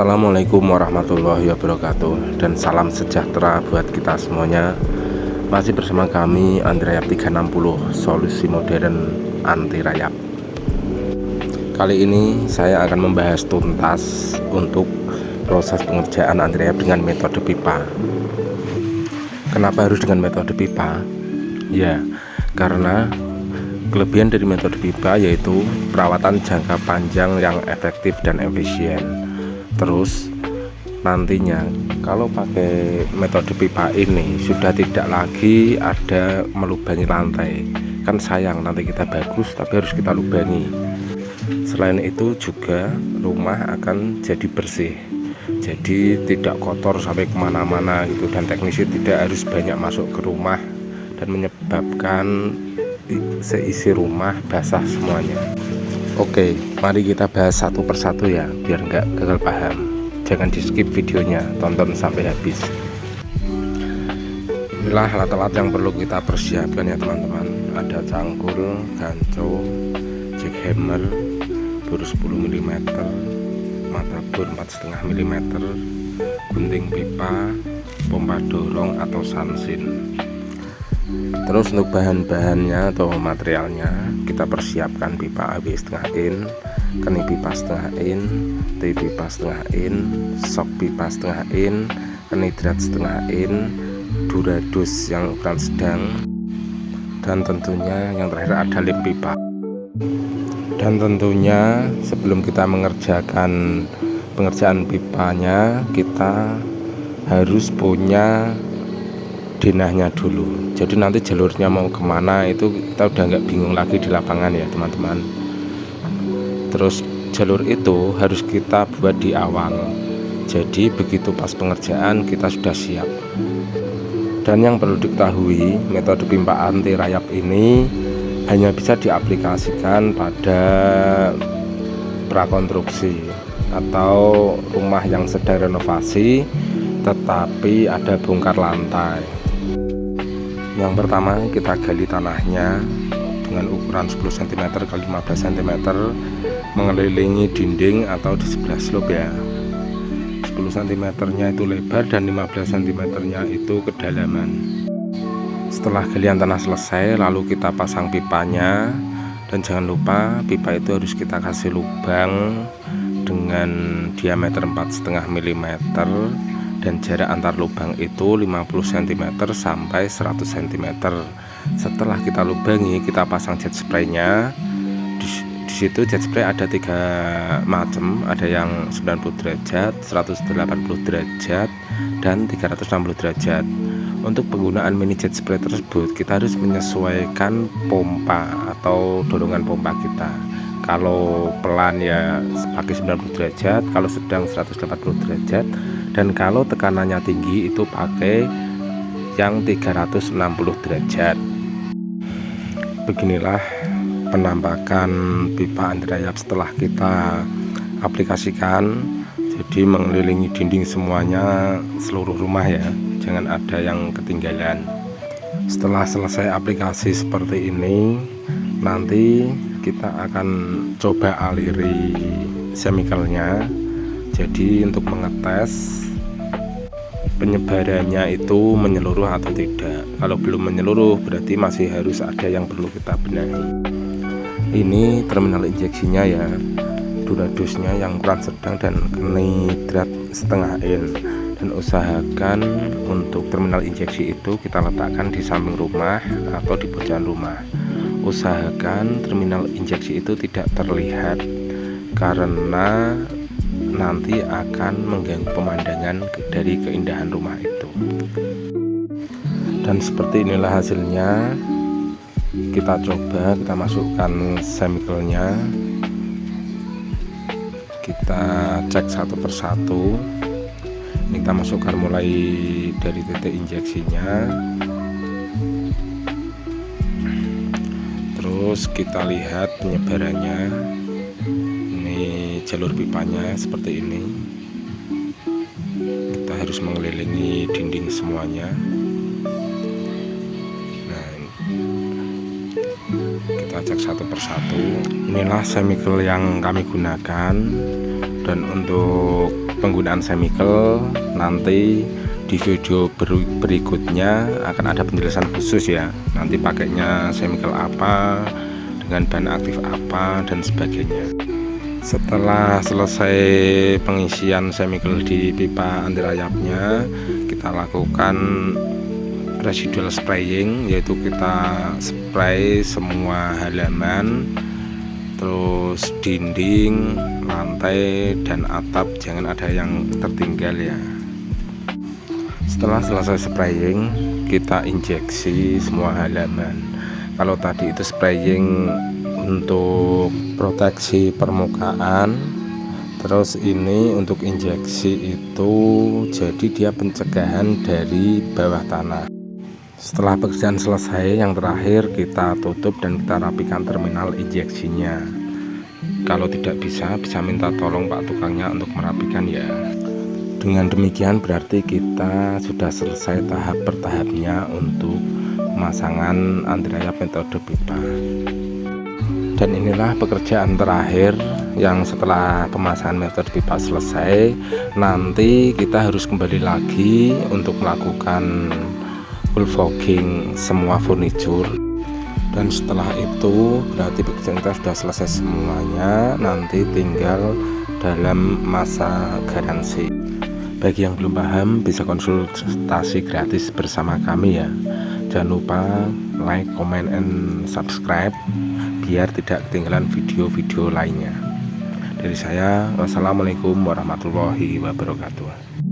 Assalamualaikum warahmatullahi wabarakatuh, dan salam sejahtera buat kita semuanya. Masih bersama kami Andreap 360, solusi modern anti rayap. Kali ini saya akan membahas tuntas untuk proses pengerjaan anti rayap dengan metode pipa. Kenapa harus dengan metode pipa? Ya, karena kelebihan dari metode pipa yaitu perawatan jangka panjang yang efektif dan efisien. Terus nantinya kalau pakai metode pipa ini sudah tidak lagi ada melubangi lantai. Kan sayang, nanti kita bagus tapi harus kita lubangi. Selain itu juga rumah akan jadi bersih, jadi tidak kotor sampai kemana-mana gitu, dan teknisi tidak harus banyak masuk ke rumah dan menyebabkan seisi rumah basah semuanya. Oke, mari kita bahas satu persatu ya, biar nggak gagal paham. Jangan di skip videonya, tonton sampai habis. Inilah alat-alat yang perlu kita persiapkan ya teman-teman. Ada cangkul, ganco, jackhammer, bor 10 mm, mata bor 4,5 mm, gunting pipa, pompa dorong atau sansin. Terus untuk bahan-bahannya atau materialnya kita persiapkan pipa AB setengah in, kening pipa setengah in, T pipa setengah in, sok pipa setengah in, kenidrat setengah in, durados yang ukuran sedang, dan tentunya yang terakhir ada lem pipa. Dan tentunya sebelum kita mengerjakan pengerjaan pipanya, kita harus punya denahnya dulu. Jadi nanti jalurnya mau kemana itu kita udah nggak bingung lagi di lapangan ya teman-teman. Terus jalur itu harus kita buat di awal, jadi begitu pas pengerjaan kita sudah siap. Dan yang perlu diketahui, metode pipa anti rayap ini hanya bisa diaplikasikan pada prakonstruksi atau rumah yang sedang renovasi tetapi ada bongkar lantai. Yang pertama, kita gali tanahnya dengan ukuran 10 cm x 15 cm mengelilingi dinding atau di sebelah slope ya. 10 cm nya itu lebar dan 15 cm nya itu kedalaman. Setelah galian tanah selesai, lalu kita pasang pipanya. Dan jangan lupa pipa itu harus kita kasih lubang dengan diameter 4,5 mm dan jarak antar lubang itu 50 cm sampai 100 cm. Setelah kita lubangi, kita pasang jet spray-nya. Di situ jet spray ada 3 macam, ada yang 90 derajat, 180 derajat, dan 360 derajat. Untuk penggunaan mini jet spray tersebut, kita harus menyesuaikan pompa atau dorongan pompa kita. Kalau pelan ya pakai 90 derajat, kalau sedang 180 derajat, dan kalau tekanannya tinggi itu pakai yang 360 derajat. Beginilah penampakan pipa anti rayap setelah kita aplikasikan. Jadi mengelilingi dinding semuanya, seluruh rumah ya, jangan ada yang ketinggalan. Setelah selesai aplikasi seperti ini, nanti kita akan coba aliri chemicalnya. Jadi untuk mengetes penyebarannya itu menyeluruh atau tidak. Kalau belum menyeluruh berarti masih harus ada yang perlu kita benahi. Ini terminal injeksinya ya, duradosnya yang ukuran sedang dan kenidrat setengah in. Dan usahakan untuk terminal injeksi itu kita letakkan di samping rumah atau di pojokan rumah. Usahakan terminal injeksi itu tidak terlihat karena nanti akan mengganggu pemandangan dari keindahan rumah itu. Dan seperti inilah hasilnya. Kita coba, kita masukkan chemicalnya, kita cek satu persatu. Ini kita masukkan mulai dari titik injeksinya, terus kita lihat penyebarannya. Jalur pipanya seperti ini. Kita harus mengelilingi dinding semuanya. Nah, kita cek satu persatu. Inilah chemical yang kami gunakan. Dan untuk penggunaan chemical nanti di video berikutnya akan ada penjelasan khusus ya, nanti pakainya chemical apa, dengan bahan aktif apa dan sebagainya. Setelah selesai pengisian chemical di pipa anti rayapnya, kita lakukan residual spraying, yaitu kita spray semua halaman, terus dinding, lantai, dan atap, jangan ada yang tertinggal ya. Setelah selesai spraying, kita injeksi semua halaman. Kalau tadi itu spraying untuk proteksi permukaan, terus ini untuk injeksi itu jadi dia pencegahan dari bawah tanah. Setelah pekerjaan selesai, yang terakhir kita tutup dan kita rapikan terminal injeksinya. Kalau tidak bisa minta tolong Pak tukangnya untuk merapikan ya. Dengan demikian berarti kita sudah selesai tahap bertahapnya untuk pemasangan anti rayap metode pipa. Dan inilah pekerjaan terakhir yang setelah pemasangan metode pipa selesai, nanti kita harus kembali lagi untuk melakukan full fogging semua furniture. Dan setelah itu berarti pekerjaan kita sudah selesai semuanya, nanti tinggal dalam masa garansi. Bagi yang belum paham bisa konsultasi gratis bersama kami ya. Jangan lupa like, comment, and subscribe biar tidak ketinggalan video-video lainnya. Dari saya, wassalamualaikum warahmatullahi wabarakatuh.